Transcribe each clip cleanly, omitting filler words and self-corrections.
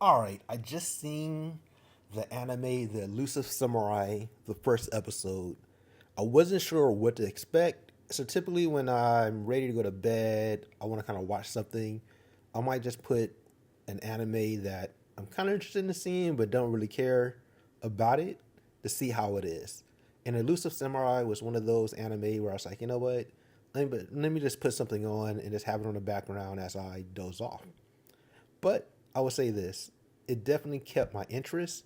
All right, I just seen the anime, The Elusive Samurai, the first episode. I wasn't sure what to expect. So typically, when I'm ready to go to bed, I want to kind of watch something. I might just put an anime that I'm kind of interested in seeing, but don't really care about it to see how it is. And Elusive Samurai was one of those anime where I was like, you know what? Let me just put something on and just have it on the background as I doze off. But I would say this: it definitely kept my interest.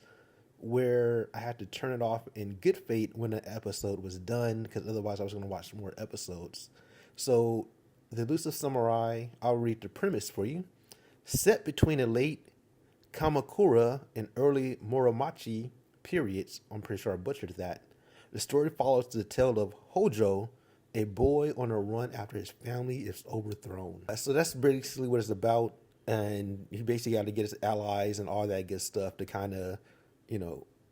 Where I had to turn it off in good faith when the episode was done, because otherwise I was going to watch more episodes. So, the Elusive Samurai, I'll read the premise for you. Set between the late Kamakura and early Muromachi periods, I'm pretty sure I butchered that. The story follows the tale of Hojo, a boy on a run after his family is overthrown. So that's basically what it's about. And he basically got to get his allies and all that good stuff to kind of,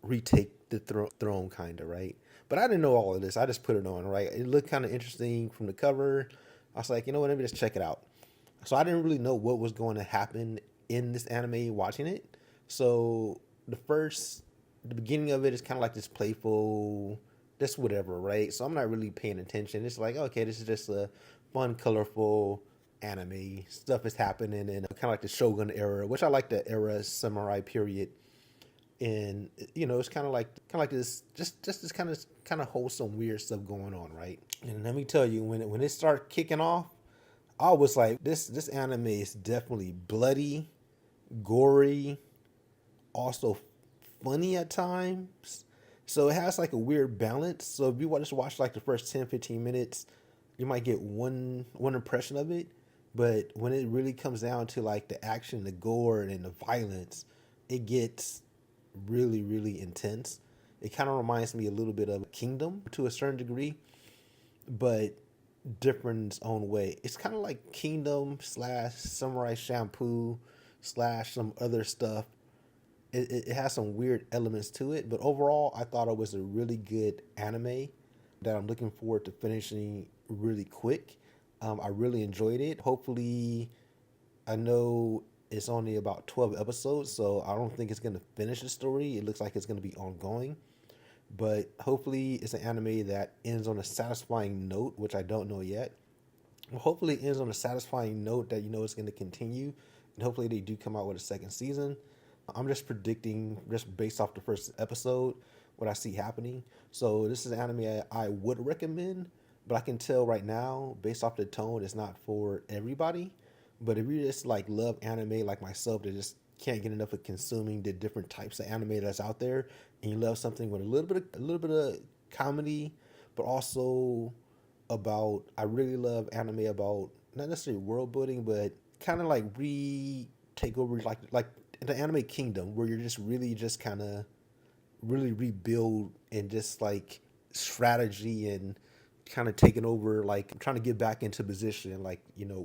retake the throne, kind of, right? But I didn't know all of this. I just put it on, right? It looked kind of interesting from the cover. I was like, you know what, let me just check it out. So I didn't really know what was going to happen in this anime watching it. So the beginning of it is kind of like this playful, just whatever, right? So I'm not really paying attention. It's like, okay, this is just a fun, colorful anime. Stuff is happening in kind of like the Shogun era, which I like the era samurai period. And it's kind of like this, just this kind of wholesome, weird stuff going on, right? And let me tell you, when it started kicking off, I was like, this anime is definitely bloody, gory, also funny at times. So it has like a weird balance. So if you just watch like the first 10, 15 minutes, you might get one impression of it. But when it really comes down to like the action, the gore, and the violence, it gets really, really intense. It kind of reminds me a little bit of Kingdom to a certain degree, but different in its own way. It's kind of like Kingdom slash Samurai Shampoo slash some other stuff. It has some weird elements to it, but overall, I thought it was a really good anime that I'm looking forward to finishing really quick. I really enjoyed it. Hopefully, I know it's only about 12 episodes, so I don't think it's going to finish the story. It looks like it's going to be ongoing. But hopefully, it's an anime that ends on a satisfying note, which I don't know yet. Well, hopefully, it ends on a satisfying note that you know it's going to continue. And hopefully, they do come out with a second season. I'm just predicting, just based off the first episode, what I see happening. So, this is an anime I would recommend, but I can tell right now, based off the tone, it's not for everybody. But if you just like love anime like myself, that just can't get enough of consuming the different types of anime that's out there, and you love something with a little bit of comedy, but also about, I really love anime about not necessarily world building, but kind of like take over like the anime kingdom, where you're just really just kind of really rebuild and just like strategy and kind of taking over, like trying to get back into position, like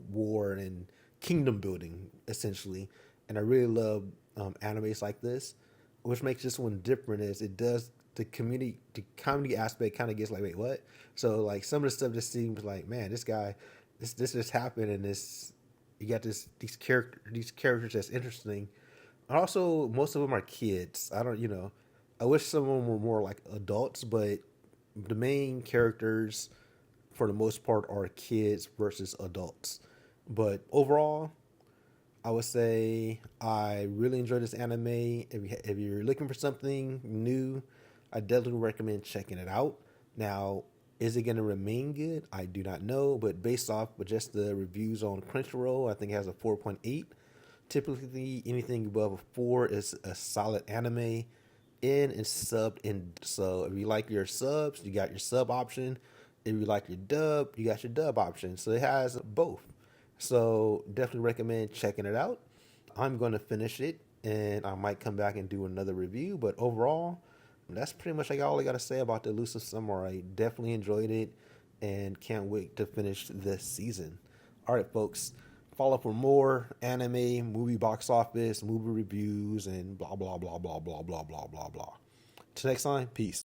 war and kingdom building essentially. And I really love animes like this. Which makes this one different is it does the comedy aspect kind of gets like, wait, what? So like some of the stuff just seems like, man, this guy, this just happened, and this, you got these characters that's interesting. And also, most of them are kids. I don't, I wish some of them were more like adults, but the main characters, for the most part, are kids versus adults. But overall, I would say I really enjoyed this anime. If you're looking for something new, I definitely recommend checking it out. Now, is it going to remain good? I do not know, but based off of just the reviews on Crunchyroll, I think it has a 4.8. Typically, anything above a 4 is a solid anime, and it's subbed in. So if you like your subs, you got your sub option. If you like your dub, you got your dub option. So it has both. So definitely recommend checking it out. I'm going to finish it, and I might come back and do another review. But overall, that's pretty much like all I got to say about the Elusive Samurai. Definitely enjoyed it and can't wait to finish this season. All right, folks. Follow for more anime, movie box office, movie reviews, and blah, blah, blah, blah, blah, blah, blah, blah, blah. Till next time, peace.